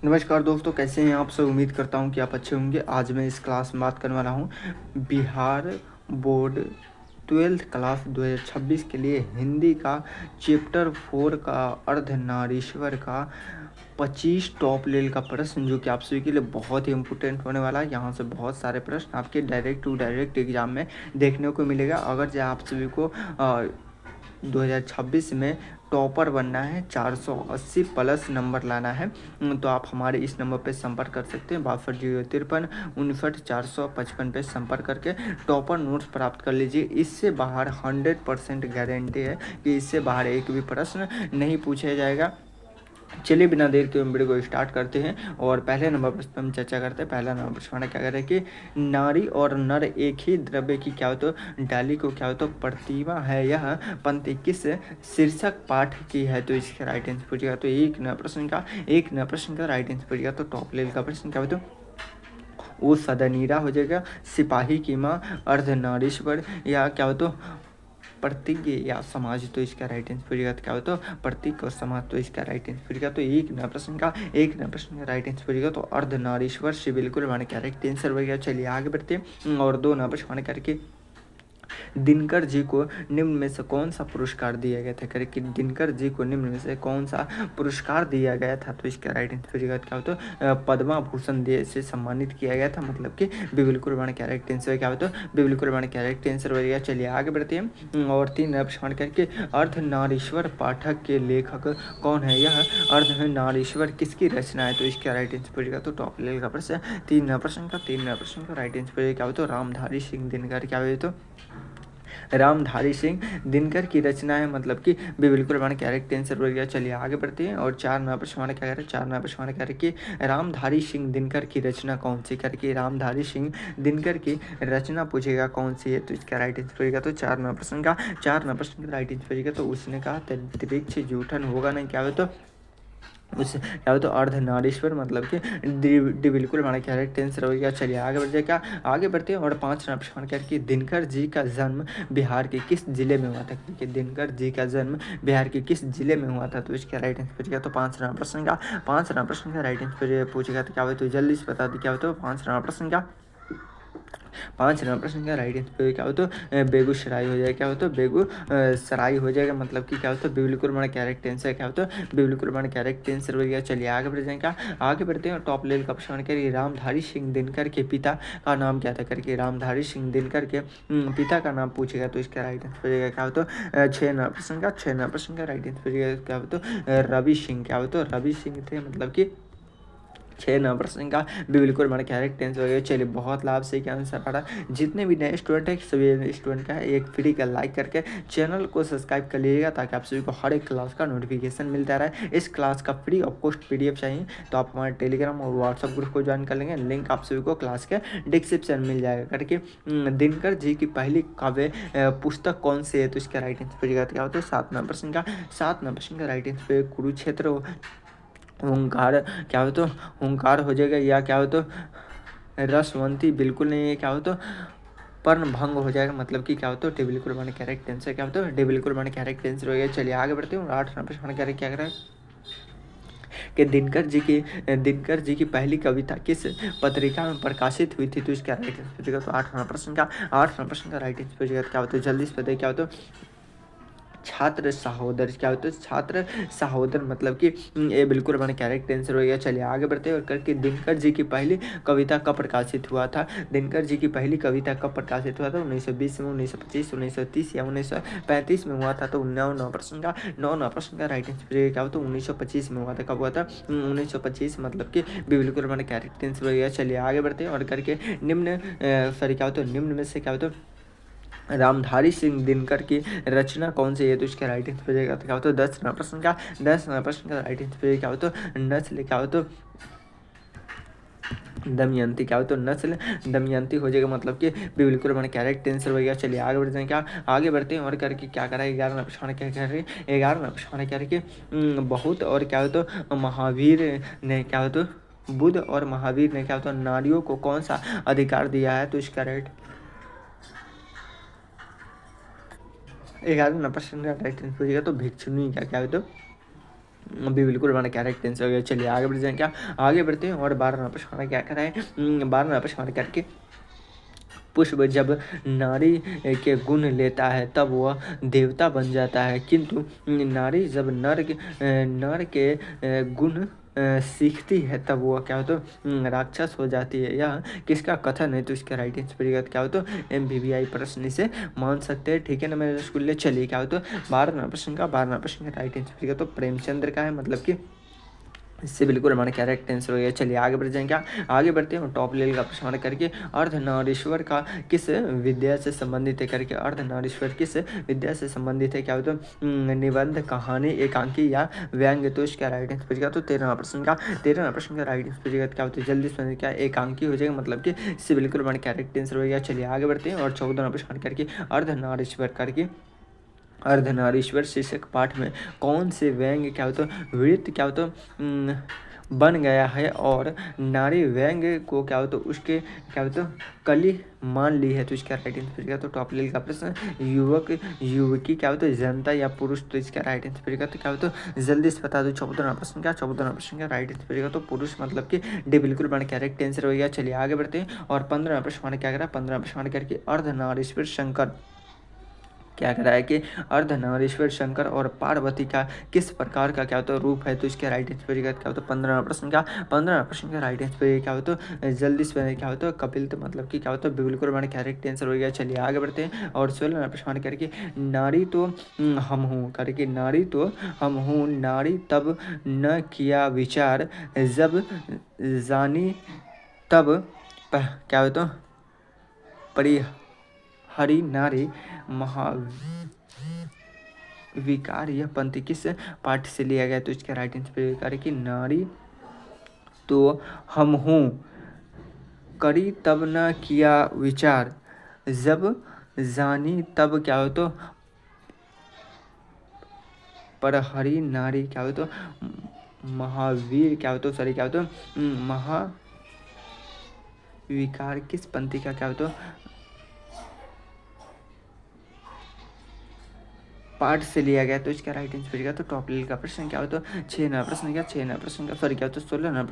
नमस्कार दोस्तों, कैसे हैं आप सब। उम्मीद करता हूं कि आप अच्छे होंगे। आज मैं इस क्लास में बात करने वाला हूं बिहार बोर्ड 12th क्लास 2026 के लिए हिंदी का चैप्टर 4 का अर्धनारीश्वर का 25 टॉप लेवल का प्रश्न, जो कि आप सभी के लिए बहुत ही इंपॉर्टेंट होने वाला है। यहाँ से बहुत सारे प्रश्न आपके डायरेक्ट टू डायरेक्ट एग्जाम में देखने को मिलेगा। अगर जो आप सभी को 2026 में टॉपर बनना है, 480 प्लस नंबर लाना है, तो आप हमारे इस नंबर पर संपर्क कर सकते हैं। 6253 पे संपर्क करके टॉपर नोट्स प्राप्त कर लीजिए। इससे बाहर 100% गारंटी है कि इससे बाहर एक भी प्रश्न नहीं पूछा जाएगा। चलिए बिना देर के वीडियो को स्टार्ट करते हैं और पहले नंबर पर हम चर्चा करते हैं। पहला नंबर प्रश्न क्या कह रहे हैं कि नारी और नर एक ही द्रव्य की क्या हो तो डाली को क्या हो तो प्रतिमा है। यह पंक्ति किस शीर्षक पाठ की है? तो इसका राइट आंसर पूछेगा। तो एक नया प्रश्न का राइट आंसर पूछेगा। तो टॉप लेवल का प्रश्न क्या हो तो वो सदनीरा हो जाएगा। सिपाही की माँ, अर्धनारीश्वर, या क्या हो तो प्रतीक या समाज। तो इसका राइट आंसर पूछेगा। तो क्या हो तो प्रतीक और समाज। तो इसका राइट आंसर पूछेगा। तो एक नया प्रश्न का राइट आंसर पूछेगा। तो अर्धनारीश्वर से बिल्कुल हमारे क्या राइट आंसर बनेगा। चलिए आगे बढ़ते हैं और दो नया प्रश्न करके दिनकर जी को निम्न में से कौन सा पुरस्कार दिया गया था? कि दिनकर जी को निम्न में से कौन सा पुरस्कार दिया गया था? तो इसका राइट आंसर क्या हो तो पद्मा भूषण से सम्मानित किया गया था। मतलब कि बिल्कुल बड़ा कैरेक्ट आंसर क्या हो तो बिल्कुल बड़ा कैरेक्ट आंसर बनेगा। चलिए आगे बढ़ते हैं और तीन प्रश्न करके अर्धनारीश्वर पाठक के लेखक कौन है? यह अर्धनारीश्वर किसकी रचना है? तो इसका राइट आंसर पूछेगा। तो टॉप लेवल का प्रश्न तीन प्रश्न का राइट आंसर क्या हो तो रामधारी सिंह दिनकर। क्या हो तो रामधारी सिंह दिनकर की रचना है। मतलब कि बिल्कुल हमारा कैरेक्ट आंसर हो गया। चलिए आगे बढ़ते हैं और चार नंबर प्रश्न हमारा क्या करें? चार नंबर प्रश्न हमारा क्या कि रामधारी सिंह दिनकर की रचना कौन सी? करके रामधारी सिंह दिनकर की रचना पूछेगा कौन सी है? तो इसका राइट आंसर होगा। तो चार नंबर प्रश्न का राइट आंसर होगा। तो उसने कहा अंतरिक्ष जूठन होगा नहीं। क्या हो तो उस क्या हो तो अर्धनारीश्वर, मतलब कि बिल्कुल हमारा कैरेक्ट आंसर हो गया। चलिए आगे बढ़ जाएगा। आगे बढ़ते हैं और पाँच नंबर प्रश्न करके दिनकर जी का जन्म बिहार के किस जिले में हुआ था? क्योंकि दिनकर जी का जन्म बिहार के किस जिले में हुआ था? तो इसका राइट आंसर पूछेगा। तो पाँच नंबर प्रश्न का राइट आंसर पूछेगा। तो क्या हो तो जल्दी से बता दी। क्या हो तो पाँच नंबर प्रश्न का राइट आंसर क्या हो तो बेगूसराय हो जाएगा। क्या हो तो बेगूसराय हो जाएगा। मतलब कि क्या हो तो बिल्कुल हमारा कैरेक्ट आंसर क्या हो तो बिल्कुल हमारा कैरेक्ट आंसर हो गया। चलिए आगे बढ़ जाएगा। आगे बढ़ते हैं टॉप लेवल का प्रश्न करिए रामधारी सिंह दिनकर के पिता का नाम क्या था? करके रामधारी सिंह दिनकर के पिता का नाम पूछेगा। तो इसका राइट आंसर हो जाएगा। क्या हो तो छः नंबर प्रश्न का राइट आंसर हो जाएगा। क्या हो तो रवि सिंह। क्या हो तो रवि सिंह थे। मतलब कि छः नंबर प्रश्न का बिल्कुल हमारा कैरेक्ट आंसर हो गया। चलिए बहुत लाभ से क्या आंसर पड़ा। जितने भी नए स्टूडेंट है सभी स्टूडेंट का है एक फ्री का लाइक करके चैनल को सब्सक्राइब कर लीजिएगा, ताकि आप सभी को हर एक क्लास का नोटिफिकेशन मिलता रहे। इस क्लास का फ्री ऑफ कॉस्ट PDF चाहिए तो आप हमारे टेलीग्राम और व्हाट्सअप ग्रुप को ज्वाइन कर लेंगे। लिंक आप सभी को क्लास के डिस्क्रिप्शन मिल जाएगा। करके दिनकर जी की पहली काव्य पुस्तक कौन सी है? तो इसका राइट आंसर क्या होता है? सात नंबर प्रश्न का राइट आंसर कुरुक्षेत्र हुंकार। क्या हो तो हुंकार हो जाएगा। या क्या हो तो रसवंती बिल्कुल नहीं है। क्या हो तो पर्ण भंग हो जाएगा। मतलब कि क्या हो तो बिल्कुल हमारे कैरेक्ट आंसर क्या हो तो बिल्कुल हमारे कैरेक्ट आंसर हो गया। चलिए आगे बढ़ते हैं। आठ नंबर प्रश्न क्या कर रहा है कि दिनकर जी की पहली कविता किस पत्रिका में प्रकाशित हुई थी? तो इसका राइट आंसर तो आठ नंबर प्रश्न का राइट आंसर क्या होता है? जल्दी से बताइए। क्या होता है छात्र सहोदर। क्या होता है छात्र सहोदर। मतलब कि ये बिल्कुल हमारा कैरेक्ट आंसर हो गया। चलिए आगे बढ़ते हैं और करके दिनकर जी की पहली कविता कब प्रकाशित हुआ था? दिनकर जी की पहली कविता कब प्रकाशित हुआ था? 1920 में, 1925, 1930 या 1935 में हुआ था? तो नौ प्रश्न का राइट आंसर क्या होता है? 1925 में हुआ था। कब हुआ था? 1925। मतलब कि बिल्कुल हमारा कैरेक्ट आंसर हो गया। चलिए आगे बढ़ते हैं और करके निम्न क्या होता है? निम्न में से क्या होता है रामधारी सिंह दिनकर की रचना कौन सी है? तो इसका राइट आंसर हो जाएगा। तो क्या होता है 10 नंबर प्रश्न का राइट आंसर क्या होता है? नस्ल। क्या होता है दमयंती। क्या हो तो नस्ल दमयंती हो जाएगा। मतलब कि बिल्कुल हमारा कैरेक्ट आंसर हो गया। चलिए आगे बढ़ते हैं। क्या आगे बढ़ते हैं और करके क्या करा? 11 नंबर प्रश्न क्या कह रहे हैं? 11 नंबर प्रश्न क्या रहे कि बहुत और क्या हो तो महावीर ने क्या हो तो बुद्ध और महावीर ने क्या होता है नारियों को कौन सा अधिकार दिया है? तो इसका राइट 11 नंबर प्रश्न का राइट आंसर हो जाएगा। तो भिक्षुणी का क्या हो तो भी बिल्कुल हमारा कैरेक्ट आंसर हो गया। चलिए आगे बढ़ जाएँ क्या, आगे बढ़ते हैं और 12 नंबर प्रश्न हमारा क्या कह रहा है, 12 नंबर प्रश्न हमारा करके पुष्प जब नारी के गुण लेता है तब वह देवता बन जाता है, किंतु नारी जब नर के गुण सीखती है तब वह क्या हो तो राक्षस हो जाती है। यह किसका कथन है, तो इसका राइट आंसर क्या हो तो MBBI प्रश्न इसे मान सकते हैं। ठीक है ना मेरे स्कूल, चलिए क्या हो तो 12 प्रश्न का राइट आंसर तो प्रेमचंद्र का है, मतलब कि इससे बिल्कुल हमारा कैरेक्ट आंसर हो गया। चलिए आगे बढ़ जाएंगे, आगे बढ़ते हैं टॉप लेवल का प्रश्न हमारा करके अर्धनारीश्वर का किस विद्या से संबंधित है करके, अर्धनारीश्वर किस विद्या से संबंधित है, क्या हो तो निबंध, कहानी, एकांकी या व्यंग्य, तो इसका राइट आंसर क्या तो 13वां प्रश्न का राइट आंसर क्या होता है, जल्दी समझ क्या एकांकी हो जाएगा, मतलब कि इससे बिल्कुल हमारा कैरेक्ट आंसर हो गया। चलिए आगे बढ़ते हैं और 14वां प्रश्न करके अर्धनारीश्वर करके अर्धनारीश्वर शीर्षक पाठ में कौन से व्यंग्य क्या होता है वृत्त क्या होता है बन गया है और नारी व्यंग्य को क्या होता है उसके क्या होता है कली मान ली है, तो इसका राइट आंसर क्या तो टॉप लेवल का प्रश्न युवक युवकी क्या होता है जनता या पुरुष, तो इसका राइट आंसर तो क्या होता है जल्दी से बता दो। 14वां प्रश्न का राइट आंसर तो पुरुष, मतलब कि डी बिल्कुल हमारा करेक्ट आंसर हो गया। चलिए आगे बढ़ते हैं और 15वां प्रश्न हमारा क्या करा, 15वां प्रश्न हमारा करके अर्धनारीश्वर शंकर क्या कह रहा है कि अर्धनारीश्वर शंकर और पार्वती का किस प्रकार का क्या होता है रूप है, तो इसके राइट आंसर क्या होता है 15वां प्रश्न का राइट आंसर क्या होता है जल्दी से क्या होता है कपिल, तो मतलब कि क्या होता है बिल्कुल हमारा करेक्ट आंसर हो गया। चलिए आगे बढ़ते हैं और 16वां प्रश्न करके नारी तो हम हूँ करके नारी तो हम हूँ नारी तब न किया विचार जब जानी तब क्या होता परि हरि नारी महाविकार, यह पंक्ति किस पाठ से लिया गया, तो इसका राइट आंसर है कि नारी तो हम हूँ करी तब न किया विचार जब जानी तब क्या हो तो पर हरि नारी क्या हो तो महावीर क्या हो तो सॉरी क्या हो तो महाविकार, किस पंक्ति का क्या हो तो पार्ट से लिया गया, तो इसका राइट आंसर का तो टॉप लेवल का प्रश्न क्या हो तो 6वां प्रश्न का सॉरी क्या हो तो 16वां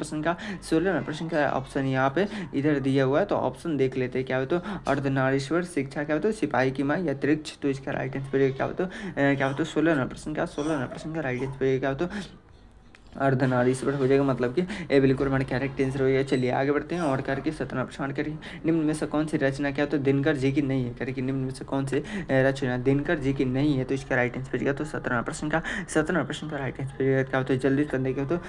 प्रश्न का ऑप्शन यहाँ पे इधर दिया हुआ है, तो ऑप्शन देख लेते हैं क्या हो तो अर्धनारीश्वर शिक्षा क्या हो तो सिपाही की माँ या त्रिक्ष, तो इसका राइट आंसर क्या हो तो 16वां प्रश्न का राइट आंसर क्या हो तो अर्धनारीश्वर हो जाएगा, मतलब कि ये बिल्कुल हमारे कैरेक्ट आंसर हो गया। चलिए आगे बढ़ते हैं और करके 17वां प्रश्न करिए निम्न में से कौन सी रचना क्या तो दिनकर जी की नहीं है करके, निम्न में से कौन सी रचना दिनकर जी की नहीं है, तो इसका राइट आंसर क्या तो 17वां प्रश्न का राइट आंसर क्या होता है जल्दी करने क्या तो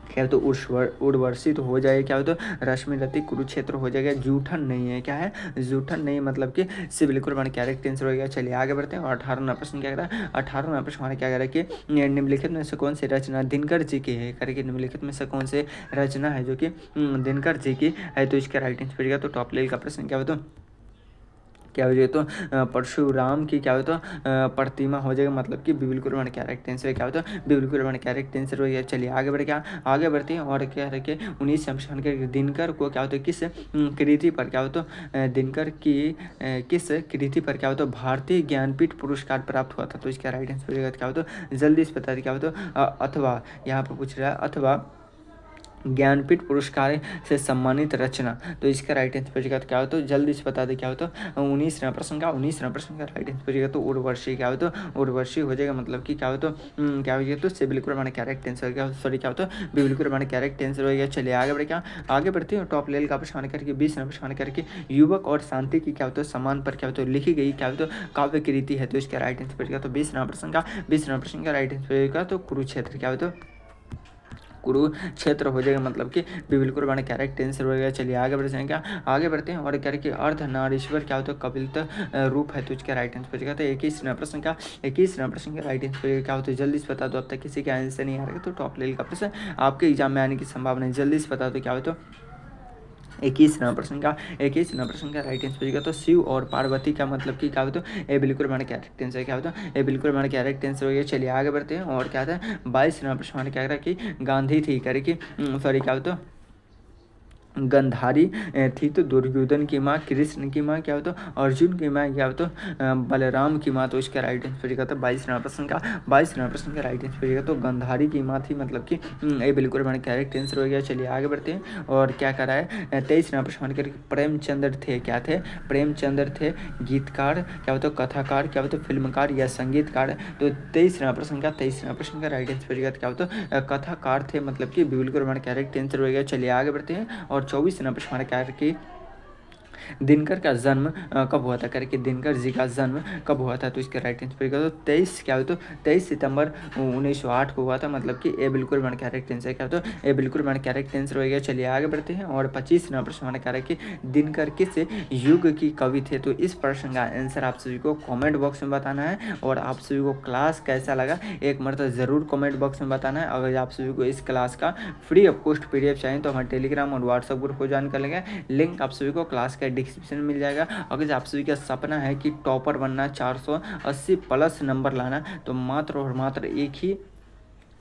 क्या तो उर्वशी तो हो जाएगा, क्या हो तो रश्मि रति कुरुक्षेत्र हो जाएगा, जूठन नहीं है, क्या है जूठन नहीं, मतलब कि से बिल्कुल हमारा कैरेक्ट आंसर हो गया। चलिए आगे बढ़ते हैं और 18वां प्रश्न क्या करा, 18वां प्रश्न हमारा क्या करा कि निम्नलिखित में से कौन सी रचना दिनकर जी की है करके, निम्नलिखित में से कौन से रचना है जो कि दिनकर जी की है, तो इसका राइट आंसर क्या तो टॉप लेवल का प्रश्न क्या हो तो क्या हो जाएगा तो परशुराम की क्या हो तो प्रतिमा हो जाएगा, मतलब कि बिल्कुल हमारा कैरेक्ट आंसर क्या होता है बिल्कुल हमारा कैरेक्ट आंसर हो गया। चलिए आगे बढ़ क्या आगे बढ़ते हैं और क्या है कि 19 संशोधन के दिनकर को क्या होता है किस कृति पर क्या होता है दिनकर की किस कृति पर क्या होता है भारतीय ज्ञानपीठ पुरस्कार प्राप्त हुआ था, तो इसका राइट आंसर क्या होता है जल्दी से बता दें क्या होता अथवा यहाँ पर पूछ रहा है अथवा ज्ञानपीठ पुरस्कार से सम्मानित रचना, तो इसका राइट आंसर क्या हो तो जल्दी से बता दें क्या हो तो 19वां प्रश्न का राइट आंसर तो उर्वशी क्या हो तो उर्वशी हो जाएगा, मतलब कि क्या हो तो क्या हो गया तो से बिल्कुल हमारा कैरेक्ट आंसर क्या सॉरी क्या हो तो बिल्कुल हमारा कैरेक्ट आंसर हो गया। चलिए आगे बढ़े क्या आगे बढ़ते हैं टॉप लेवल का प्रश्न करके 20वां प्रश्न करके युवक और शांति की क्या होता है समान पर क्या होता है लिखी गई क्या होता है काव्य कृति है, तो इसका राइट आंसर क्या तो 20वां प्रश्न का राइट आंसर का तो कुरुक्षेत्र क्या होता है कुरुक्षेत्र हो जाएगा, मतलब कि बिल्कुल हमारा कैरेक्ट आंसर हो गया। चलिए आगे बढ़ जाएंगे आगे बढ़ते हैं और करके अर्धनारीश्वर क्या होता है कपिलत रूप है, तो इसका राइट आंसर क्या तो 21वां प्रश्न का राइट आंसर क्या होता है जल्दी से बता दो, अब तक किसी का आंसर नहीं आ रहा है तो टॉप लेवल का प्रश्न आपके एग्जाम में आने की संभावना है, जल्दी से बता दो क्या हो तो 21वां प्रश्न का राइट आंसर तो शिव और पार्वती का मतलब कि क्या होता है ये बिल्कुल हमारा कैरेक्ट आंसर क्या होता है ये बिल्कुल हमारा कैरेक्ट आंसर हो गया। चलिए आगे बढ़ते हैं और क्या था 22वां प्रश्न क्या करा कि गांधी थी करके सॉरी क्या होता गंधारी थी तो दुर्योधन की माँ, कृष्ण की माँ क्या हो तो अर्जुन की माँ क्या हो तो बलराम की माँ। तो इसका राइट आंसर क्या था 22 नंबर प्रश्न का राइट आंसर क्या तो गंधारी की माँ थी, मतलब कि ये बिल्कुल हमारा करेक्ट आंसर हो गया। चलिए आगे बढ़ते हैं और क्या करा है 23 नंबर प्रश्न करके प्रेमचंद्र थे, क्या थे प्रेमचंद्र थे गीतकार क्या होता कथाकार क्या होता फिल्मकार या संगीतकार। तो 23 नंबर प्रश्न का राइट आंसर क्या होता कथाकार थे, मतलब कि बिल्कुल हमारा करेक्ट आंसर हो गया। चलिए आगे बढ़ते हैं और 24 नंबर प्रश्न हमारा क्या है कि दिनकर का जन्म कब हुआ था, करके दिनकर जी का जन्म कब हुआ था। तो इसका राइट आंसर तो 23 क्या हो तो 23 सितंबर 1908 को हुआ था, मतलब कि ए बिल्कुल हमारा करेक्ट आंसर क्या हो तो ए बिल्कुल हमारा करेक्ट आंसर हो गया। चलिए आगे बढ़ते हैं और 25 नंबर प्रश्न हमारा कह रहा है कि दिनकर किस युग की कवि थे। तो इस प्रश्न का आंसर आप सभी को कमेंट बॉक्स में बताना है और आप सभी को क्लास कैसा लगा एक मरतबा ज़रूर कमेंट बॉक्स में बताना है। अगर आप सभी को इस क्लास का फ्री ऑफ कॉस्ट PDF चाहिए तो हमारे टेलीग्राम और व्हाट्सएप ग्रुप को ज्वाइन कर लेंगे, लिंक आप सभी को क्लास का डिस्क्रिप्शन में मिल जाएगा। अगर आप सभी का सपना है कि टॉपर बनना 480 प्लस नंबर लाना तो मात्र और मात्र एक ही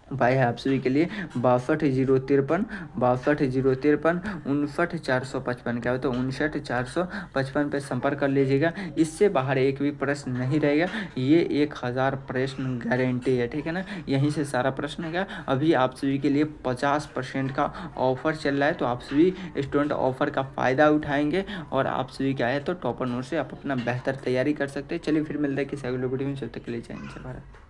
उपाय है आप सभी के लिए 62 053 62 053 59 455 क्या होता है 59 455 पे संपर्क कर लीजिएगा। इससे बाहर एक भी प्रश्न नहीं रहेगा, ये 1000 प्रश्न गारंटी है, ठीक है ना। यहीं से सारा प्रश्न है। अभी आप सभी के लिए 50% का ऑफर चल रहा है, तो आप सभी स्टूडेंट ऑफर का फ़ायदा उठाएंगे और आप सभी क्या है तो टॉपर नोट से आप अपना बेहतर तैयारी कर सकते हैं। चलिए फिर मिलते हैं किसी अगले वीडियो में, जब तक के लिए जय हिंद जय भारत।